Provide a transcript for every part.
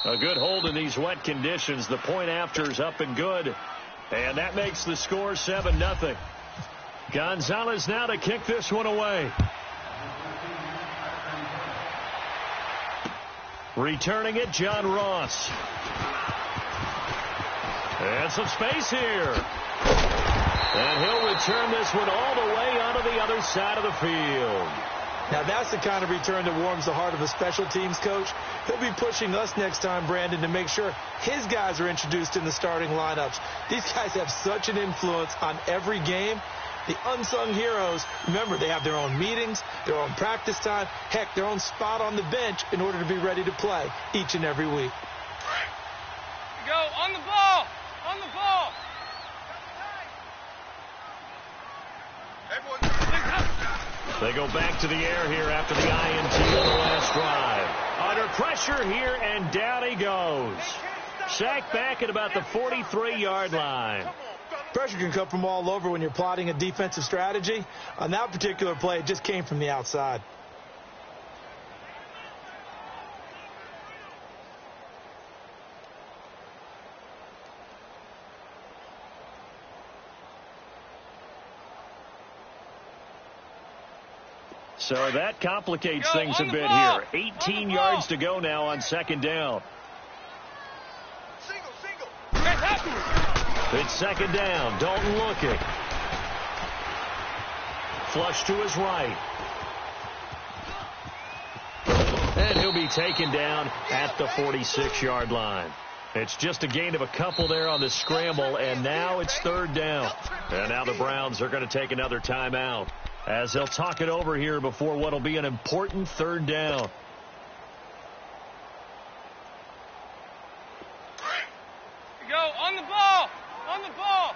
A good hold in these wet conditions. The point after is up and good. And that makes the score 7-0. Gonzalez now to kick this one away. Returning it, John Ross. And some space here. And he'll return this one all the way onto the other side of the field. Now, that's the kind of return that warms the heart of a special teams coach. He'll be pushing us next time, Brandon, to make sure his guys are introduced in the starting lineups. These guys have such an influence on every game. The unsung heroes, remember, they have their own meetings, their own practice time, heck, their own spot on the bench in order to be ready to play each and every week. Go, on the ball! On the ball! They go back to the air here after the INT on the last drive. Under pressure here, and down he goes. Sacked back at about the 43-yard line. Pressure can come from all over when you're plotting a defensive strategy. On that particular play, it just came from the outside. So that complicates things a bit here. 18 yards to go now on second down. It's second down. Dalton looking. Flush to his right. And he'll be taken down at the 46-yard line. It's just a gain of a couple there on the scramble, and now it's third down. And now the Browns are going to take another timeout as they'll talk it over here before what will be an important third down. Go, on the ball! On the ball!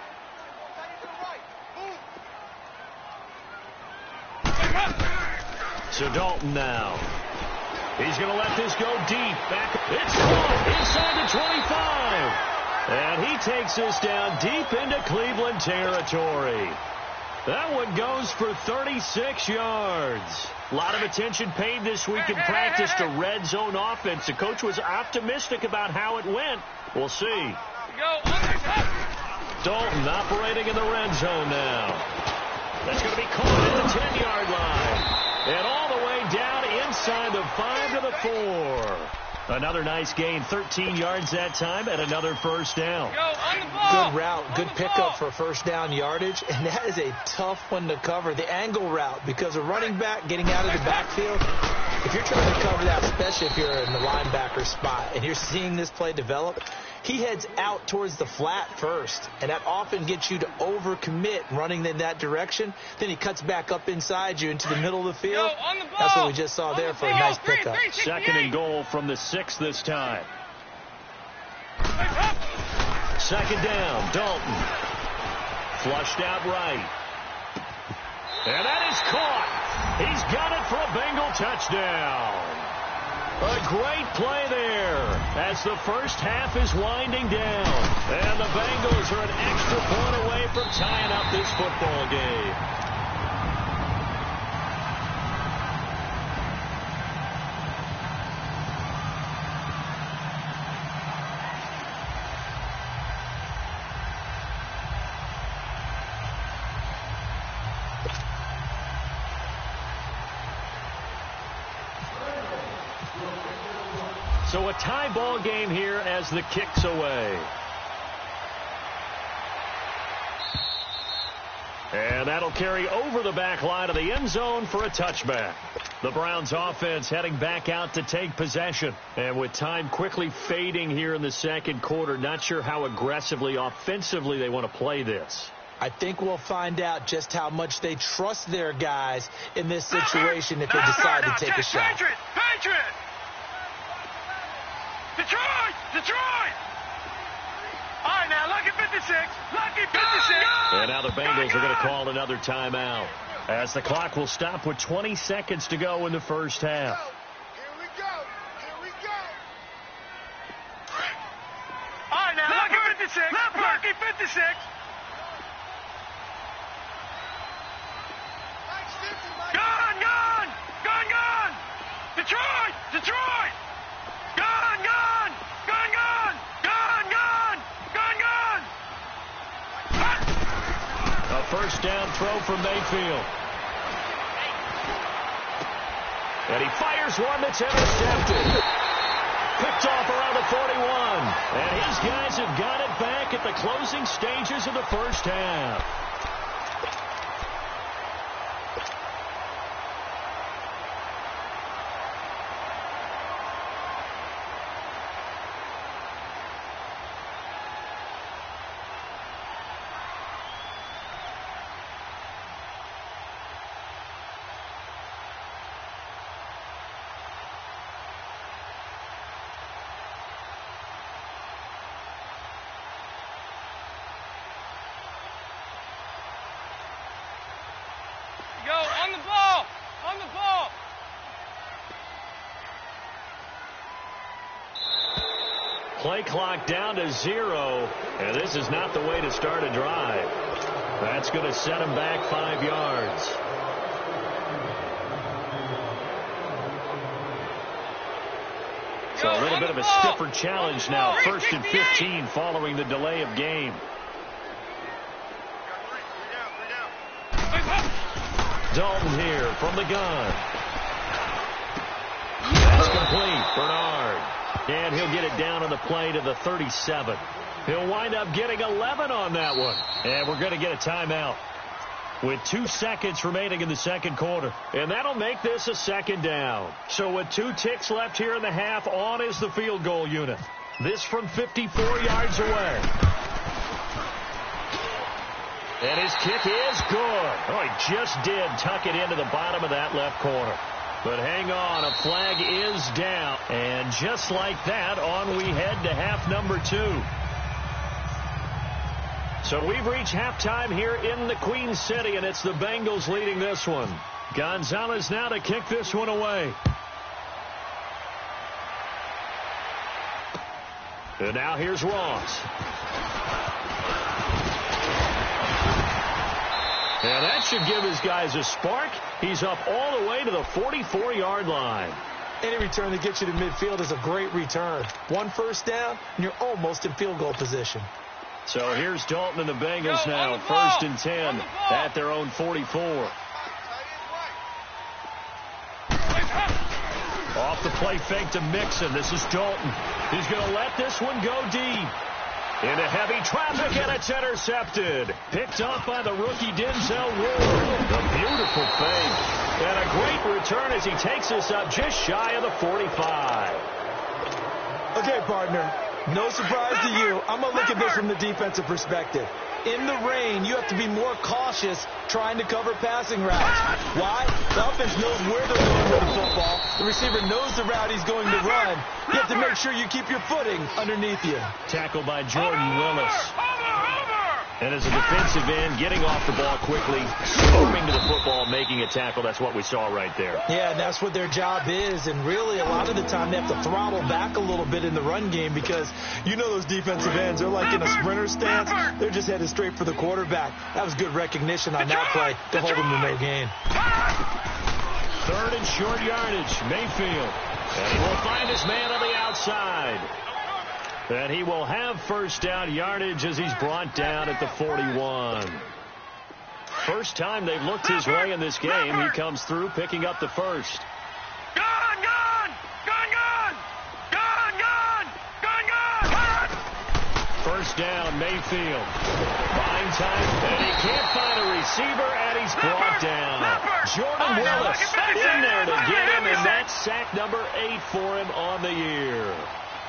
So Dalton now. He's going to let this go deep. Back. It's caught inside the 25. And he takes this down deep into Cleveland territory. That one goes for 36 yards. A lot of attention paid this week in practice to red zone offense. The coach was optimistic about how it went. We'll see. Dalton operating in the red zone now. That's going to be caught at the 10-yard line. And all the way down inside the 5 to the 4. Another nice gain, 13 yards that time, and another first down. Good route, good pickup for first down yardage, and that is a tough one to cover, the angle route, because a running back getting out of the backfield, if you're trying to cover that, especially if you're in the linebacker spot, and you're seeing this play develop, he heads out towards the flat first, and that often gets you to overcommit running in that direction. Then he cuts back up inside you into the middle of the field. That's what we just saw there for a nice pickup. Second and goal from the 6 this time. Second down, Dalton. Flushed out right. And that is caught. He's got it for a Bengal touchdown. A great play there as the first half is winding down. And the Bengals are an extra point away from tying up this football game. So a tie ball game here as the kick's away. And that'll carry over the back line of the end zone for a touchback. The Browns offense heading back out to take possession. And with time quickly fading here in the second quarter, not sure how aggressively, offensively they want to play this. I think we'll find out just how much they trust their guys in this situation if they decide to take a shot. Patriot! Detroit! Detroit! All right, now, lucky 56. Lucky 56. And now the Bengals are going to call another timeout as the clock will stop with 20 seconds to go in the first half. Here we go. Here we go. All right, now, lucky 56. Lucky 56. Gone, gone! Gone, gone! Detroit! Detroit! Gone, gone! touchdown throw from Mayfield. And he fires one that's intercepted. Picked off around the 41. And his guys have got it back at the closing stages of the first half. Go, on the ball! On the ball! Play clock down to 0, and this is not the way to start a drive. That's going to set him back 5 yards. So a little bit of a stiffer challenge now. 1st and 15 following the delay of game. Dalton here from the gun. That's complete. Bernard. And he'll get it down on the play to the 37. He'll wind up getting 11 on that one. And we're going to get a timeout with 2 seconds remaining in the second quarter. And that'll make this a second down. So with 2 ticks left here in the half, on is the field goal unit. This from 54 yards away. And his kick is good. Oh, he just did tuck it into the bottom of that left corner. But hang on, a flag is down. And just like that, on we head to half number 2. So we've reached halftime here in the Queen City, and it's the Bengals leading this one. Gonzalez now to kick this one away. And now here's Ross. And that should give his guys a spark. He's up all the way to the 44-yard line. Any return that gets you to midfield is a great return. 1 first down, and you're almost in field goal position. So here's Dalton and the Bengals now. 1st and 10 at their own 44. Off the play fake to Mixon. This is Dalton. He's going to let this one go deep. Into heavy traffic, and it's intercepted. Picked off by the rookie Denzel Ward. A beautiful fake. And a great return as he takes us up just shy of the 45. Okay, partner. No surprise to you. I'm going to look at this from the defensive perspective. In the rain, you have to be more cautious trying to cover passing routes. Why? The offense knows where they're going with the football. The receiver knows the route he's going to run. You have to make sure you keep your footing underneath you. Tackled by Jordan Willis. And as a defensive end, getting off the ball quickly, scoping to the football, making a tackle. That's what we saw right there. Yeah, and that's what their job is. And really, a lot of the time, they have to throttle back a little bit in the run game because you know those defensive ends, they're like in a sprinter stance. They're just headed straight for the quarterback. That was good recognition on that play to hold them to no gain. 3rd and short yardage, Mayfield. And he will find his man on the outside. And he will have first down yardage as he's brought down at the 41. First time they've looked his way in this game. He comes through picking up the first. Gone, gone! Gone, gone! Gone, gone! Gone, gone! First down, Mayfield. Buying time, and he can't find a receiver, and he's brought down. Jordan Willis in there to get him, and that's sack number 8 for him on the year.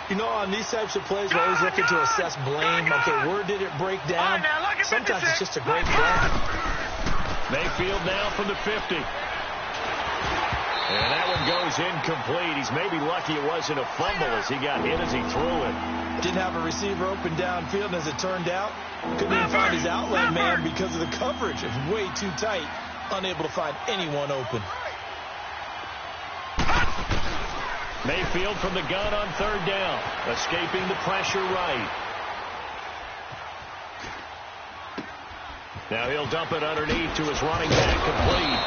You know, on these types of plays, we're always looking to assess blame. Okay, where did it break down? Sometimes it's just a great play. Mayfield now from the 50. And that one goes incomplete. He's maybe lucky it wasn't a fumble as he got hit as he threw it. Didn't have a receiver open downfield, and as it turned out, couldn't even find his outlet man because of the coverage. It was way too tight, unable to find anyone open. Mayfield from the gun on 3rd down, escaping the pressure right. Now he'll dump it underneath to his running back, complete.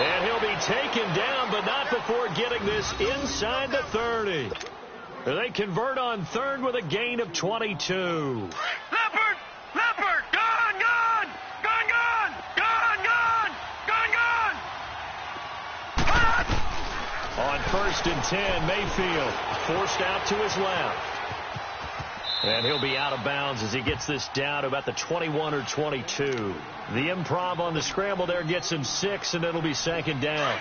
And he'll be taken down, but not before getting this inside the 30. They convert on 3rd with a gain of 22. Leopard! Leopard! Gone! Gone! Gone! Gone! Gone! 1st and 10. Mayfield forced out to his left. And he'll be out of bounds as he gets this down to about the 21 or 22. The improv on the scramble there gets him 6, and it'll be 2nd down.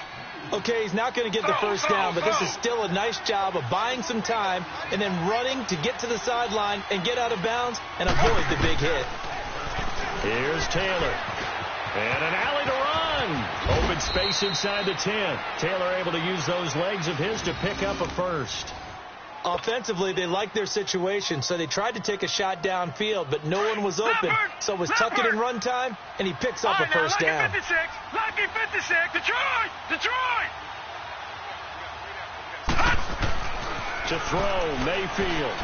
Okay, he's not going to get the first down, but this is still a nice job of buying some time and then running to get to the sideline and get out of bounds and avoid the big hit. Here's Taylor. And an alley to run. Open space inside the 10. Taylor able to use those legs of his to pick up a first. Offensively, they liked their situation, so they tried to take a shot downfield, but no one was open. So it was tuck it in run time, and he picks up a first down. Lucky 56, Detroit! Detroit! To throw, Mayfield.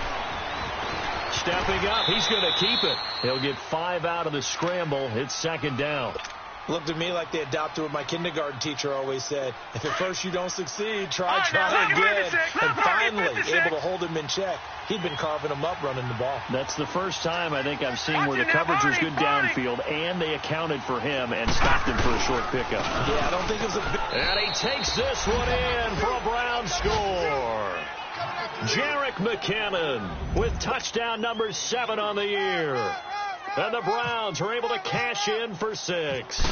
Stepping up, he's going to keep it. He'll get 5 out of the scramble. It's 2nd down. Looked to me like they adopted what my kindergarten teacher always said. If at first you don't succeed, try again. And finally able to hold him in check. He'd been carving him up running the ball. That's the first time I think I've seen where the coverage was good downfield, and they accounted for him and stopped him for a short pickup. Yeah, I don't think it was a... And he takes this one in for a Brown score. Jerick McKinnon with touchdown number 7 on the year. And the Browns are able to cash in for 6.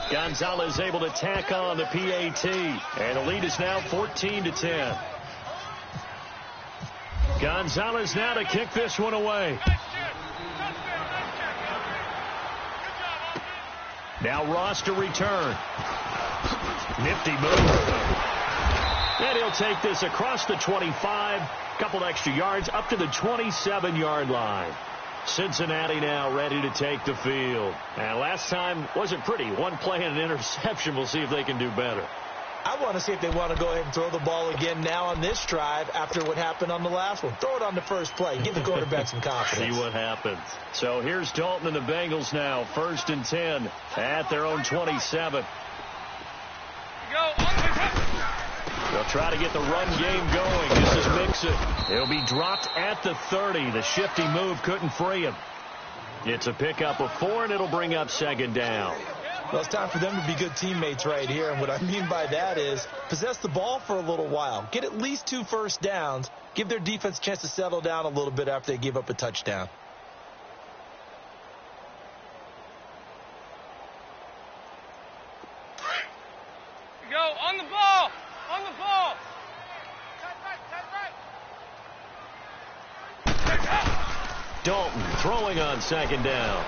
Gonzalez able to tack on the PAT. And the lead is now 14-10. Gonzalez now to kick this one away. Now Ross to return. Nifty move. And he'll take this across the 25. Couple extra yards up to the 27-yard line. Cincinnati now ready to take the field. And last time wasn't pretty. One play and an interception. We'll see if they can do better. I want to see if they want to go ahead and throw the ball again now on this drive after what happened on the last one. Throw it on the first play. Give the quarterback some confidence. See what happens. So here's Dalton and the Bengals now. 1st and 10 at their own 27. They'll try to get the run game going. This is Mixon. He'll be dropped at the 30. The shifty move couldn't free him. It's a pickup of 4, and it'll bring up 2nd down. Well, it's time for them to be good teammates right here. And what I mean by that is possess the ball for a little while. Get at least 2 first downs. Give their defense a chance to settle down a little bit after they give up a touchdown. Go on the ball. On the ball. Dalton throwing on 2nd down.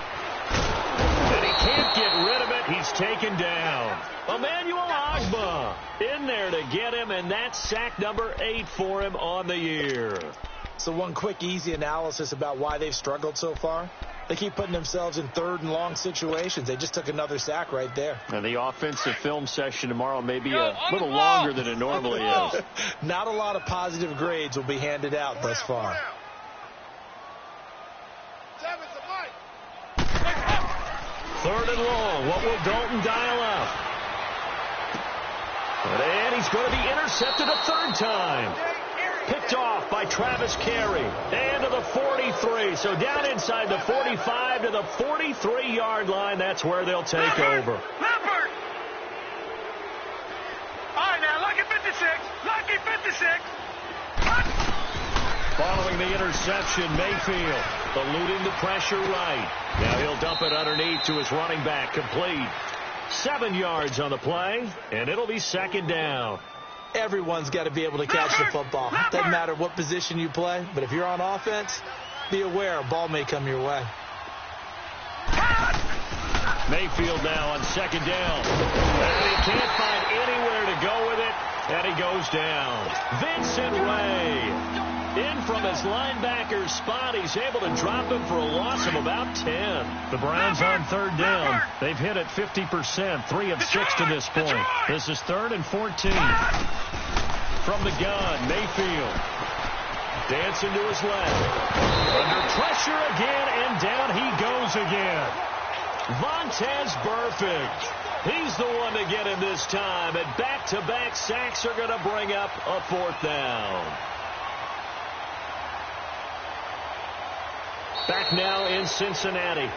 And he can't get rid of it. He's taken down. Emmanuel Ogbah in there to get him, and that's sack number 8 for him on the year. So one quick, easy analysis about why they've struggled so far. They keep putting themselves in 3rd and long situations. They just took another sack right there. And the offensive film session tomorrow may be a little longer than it normally is. Not a lot of positive grades will be handed out thus far. 3rd and long. What will Dalton dial up? And he's going to be intercepted a 3rd time. Picked off by Travis Carey. And to the 43. So down inside the 45 to the 43-yard line. That's where they'll take over. Leopard! All right, now, lucky 56. Lucky 56. Following the interception, Mayfield eluding the pressure right. Now he'll dump it underneath to his running back. Complete. 7 yards on the play, and it'll be 2nd down. Everyone's got to be able to catch the football. Doesn't matter what position you play, but if you're on offense, be aware a ball may come your way. Mayfield now on 2nd down. And he can't find anywhere to go with it, and he goes down. Vincent Ray in from his linebacker spot. He's able to drop him for a loss of about 10. The Browns on 3rd down. They've hit it 50%, 3 of 6 to this point. This is 3rd and 14. From the gun, Mayfield dancing to his left. Under pressure again, and down he goes again. Vontaze Burfict. He's the one to get him this time, and back-to-back sacks are going to bring up a 4th down. Back now in Cincinnati.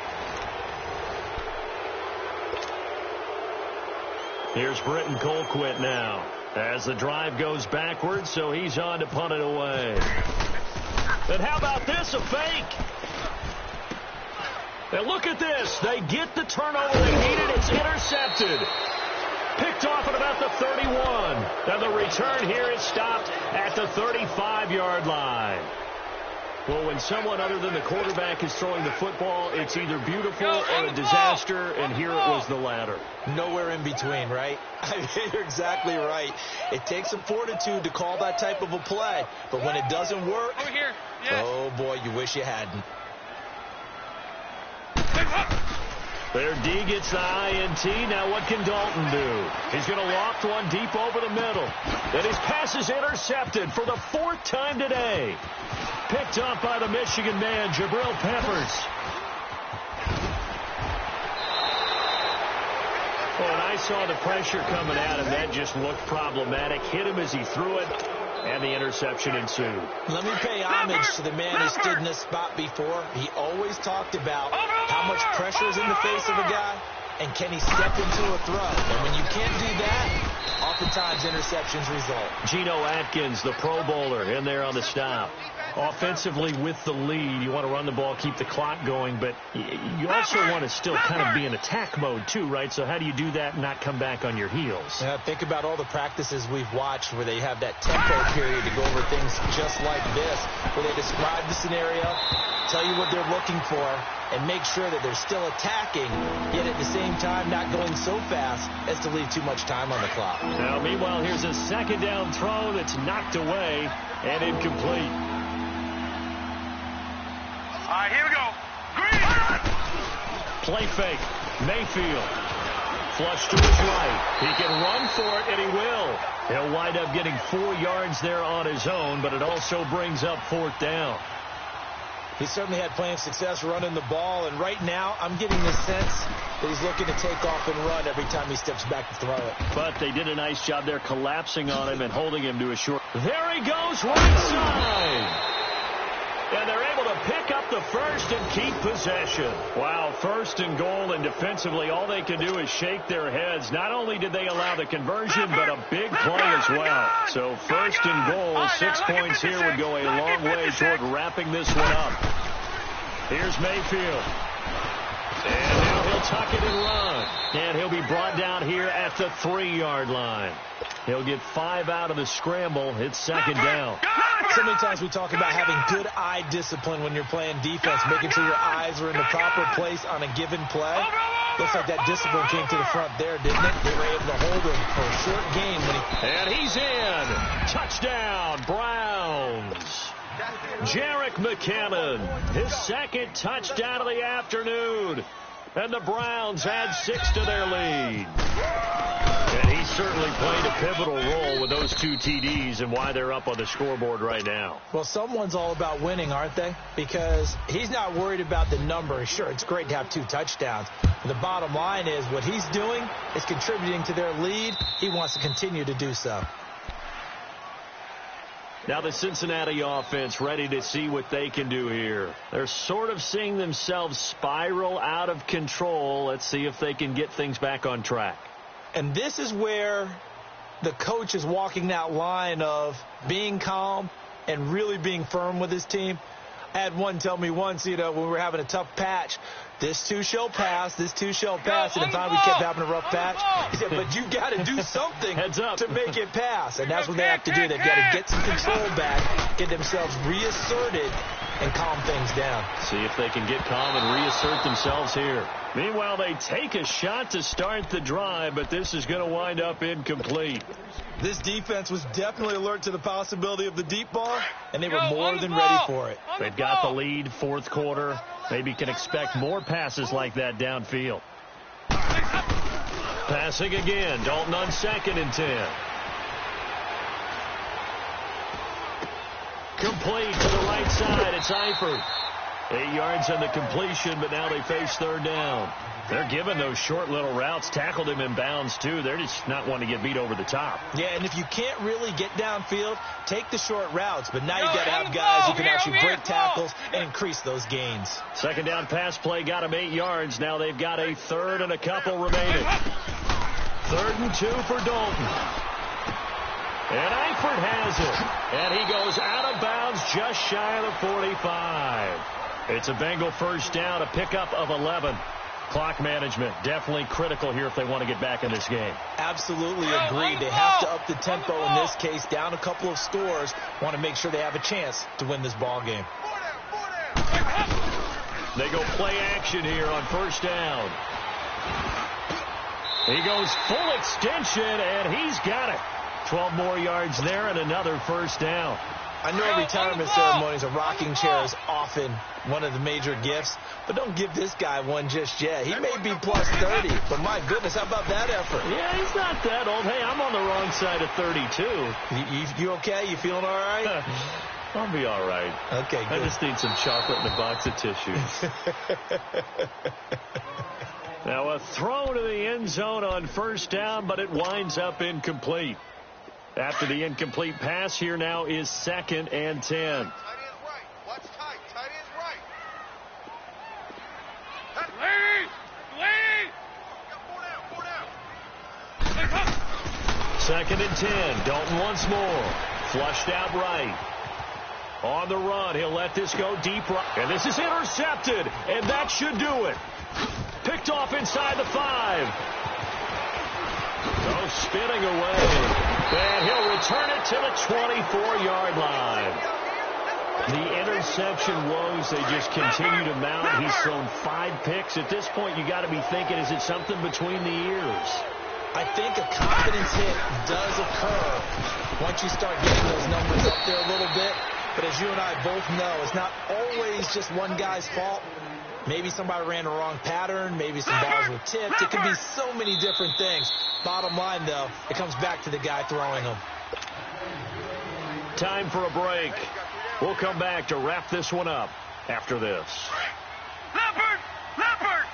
Here's Britton Colquitt now as the drive goes backwards, so he's on to punt it away. And how about this, a fake? And look at this. They get the turnover they needed. It's intercepted. Picked off at about the 31. And the return here is stopped at the 35-yard line. Well, when someone other than the quarterback is throwing the football, it's either beautiful or a disaster, and here it was the latter. Nowhere in between, right? I mean, you're exactly right. It takes some fortitude to call that type of a play, but when it doesn't work, Over here. Yes. Oh, boy, you wish you hadn't. Their D gets the INT. Now what can Dalton do? He's going to loft one deep over the middle. And his pass is intercepted for the 4th time today. Picked up by the Michigan man, Jabril Peppers. Oh, and I saw the pressure coming at him. That just looked problematic. Hit him as he threw it, and the interception ensued. Let me pay homage to the man who stood in this spot before. He always talked about how much pressure is in the face of a guy, and can he step into a throw. And when you can't do that, oftentimes interceptions result. Geno Atkins, the Pro Bowler, in there on the stop. Offensively with the lead, you want to run the ball, keep the clock going, but you also want to still kind of be in attack mode too, right? So how do you do that and not come back on your heels? Yeah, think about all the practices we've watched where they have that tempo period to go over things just like this, where they describe the scenario, tell you what they're looking for, and make sure that they're still attacking, yet at the same time not going so fast as to leave too much time on the clock. Now, meanwhile, here's a 2nd down throw that's knocked away and incomplete. All right, here we go. Green. Play fake. Mayfield. Flush to his right. He can run for it, and he will. He'll wind up getting 4 yards there on his own, but it also brings up 4th down. He certainly had plenty of success running the ball, and right now I'm getting the sense that he's looking to take off and run every time he steps back to throw it. But they did a nice job there collapsing on him and holding him to a short. There he goes, right side. And they're able to pick up the first and keep possession. Wow, 1st and goal, and defensively all they can do is shake their heads. Not only did they allow the conversion, but a big play as well. So 1st and goal, 6 points here would go a long way toward wrapping this one up. Here's Mayfield. And now he'll tuck it and run. And he'll be brought down here at the 3-yard line. He'll get 5 out of the scramble. It's 2nd down. So many times we talk about having good eye discipline when you're playing defense, making sure your eyes are in the proper place on a given play. Looks like that discipline came to the front there, didn't it? They were able to hold him for a short game. And he's in. Touchdown, Browns. Jerick McKinnon, his 2nd touchdown of the afternoon. And the Browns add 6 to their lead. And he certainly played a pivotal role with those 2 TDs and why they're up on the scoreboard right now. Well, someone's all about winning, aren't they? Because he's not worried about the number. Sure, it's great to have 2 touchdowns. But the bottom line is what he's doing is contributing to their lead. He wants to continue to do so. Now the Cincinnati offense ready to see what they can do here. They're sort of seeing themselves spiral out of control. Let's see if they can get things back on track. And this is where the coach is walking that line of being calm and really being firm with his team. I had one tell me once, when we were having a tough patch, this too shall pass, this too shall pass. And at the time we kept having a rough patch. He said, but you got to do something Heads up. to make it pass. And that's what they have to do. They've got to get some control back, get themselves reasserted, and calm things down. See if they can get calm and reassert themselves here. Meanwhile, they take a shot to start the drive, but this is going to wind up incomplete. This defense was definitely alert to the possibility of the deep ball, and they were more than ready for it. They've got the lead, 4th quarter. Maybe can expect more passes like that downfield. Passing again. Dalton on 2nd and 10. Complete to the right side. It's Eifert. 8 yards on the completion, but now they face 3rd down. They're giving those short little routes. Tackled him in bounds, too. They're just not wanting to get beat over the top. Yeah, and if you can't really get downfield, take the short routes. But now you got to have guys who can actually break tackles and increase those gains. 2nd down pass play got him 8 yards. Now they've got a 3rd and a couple remaining. 3rd and 2 for Dalton. And Eifert has it. And he goes out of bounds just shy of the 45. It's a Bengal first down, a pickup of 11. Clock management definitely critical here if they want to get back in this game. Absolutely agreed. They have to up the tempo in this case, down a couple of scores. Want to make sure they have a chance to win this ball game. They go play action here on first down. He goes full extension, and he's got it. 12 more yards there and another first down. I know retirement ceremonies, a rocking chair is often one of the major gifts, but don't give this guy one just yet. He may be plus 30, but my goodness, how about that effort? Yeah, he's not that old. Hey, I'm on the wrong side of 32. You okay? You feeling all right? I'll be all right. Okay, good. I just need some chocolate and a box of tissues. Now a throw to the end zone on first down, but it winds up incomplete. After the incomplete pass, here now is 2nd and 10. Tight end right. Watch tight. Tight end right. Lead! Lead! Got 4 down. 2nd and 10. Dalton once more. Flushed out right. On the run, he'll let this go deep right. And this is intercepted, and that should do it. Picked off inside the 5. Goes spinning away. And he'll return it to the 24-yard line. The interception woes, they just continue to mount. He's thrown 5 picks. At this point, you got to be thinking, is it something between the ears? I think a confidence hit does occur once you start getting those numbers up there a little bit. But as you and I both know, it's not always just one guy's fault. Maybe somebody ran the wrong pattern. Maybe some balls were tipped. It could be so many different things. Bottom line, though, it comes back to the guy throwing them. Time for a break. We'll come back to wrap this one up after this. Leopard! Leopard!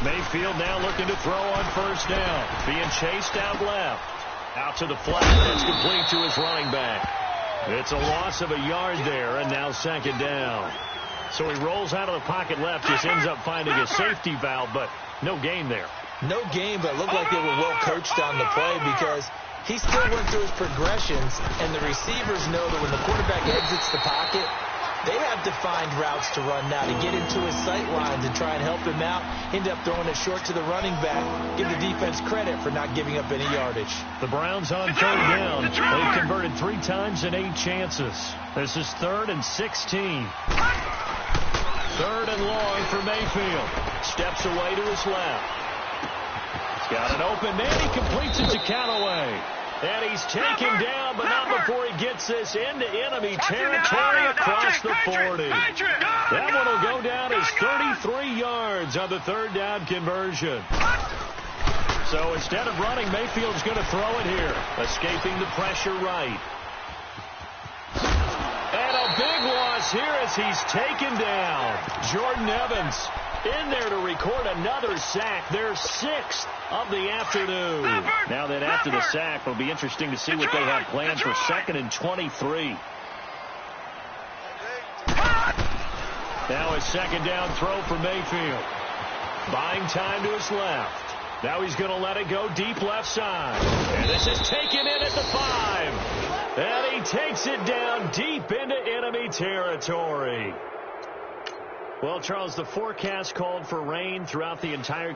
Mayfield now looking to throw on first down. Being chased out left. Out to the flat. That's complete to his running back. It's a loss of a yard there, and now 2nd down. So he rolls out of the pocket left, just ends up finding a safety valve, but no gain there. No gain, but it looked like they were well coached on the play because he still went through his progressions, and the receivers know that when the quarterback exits the pocket, they have defined routes to run now to get into his sight lines and try and help him out. End up throwing it short to the running back. Give the defense credit for not giving up any yardage. The Browns on 3rd down. They've converted 3 times in 8 chances. This is 3rd and 16. 3rd and long for Mayfield. Steps away to his left. He's got an open man. He completes it to Callaway. And he's taken down, but not before he gets this into enemy territory across the 40. That one will go down as 33 yards on the 3rd down conversion. So instead of running, Mayfield's going to throw it here. Escaping the pressure right. And a big loss here as he's taken down. Jordan Evans in there to record another sack. Their 6th of the afternoon. Now that after the sack, it'll be interesting to see what they have planned for 2nd and 23. Now a 2nd down throw for Mayfield. Buying time to his left. Now he's going to let it go deep left side. And this is taken in at the 5. And he takes it down deep into enemy territory. Well, Charles, the forecast called for rain throughout the entire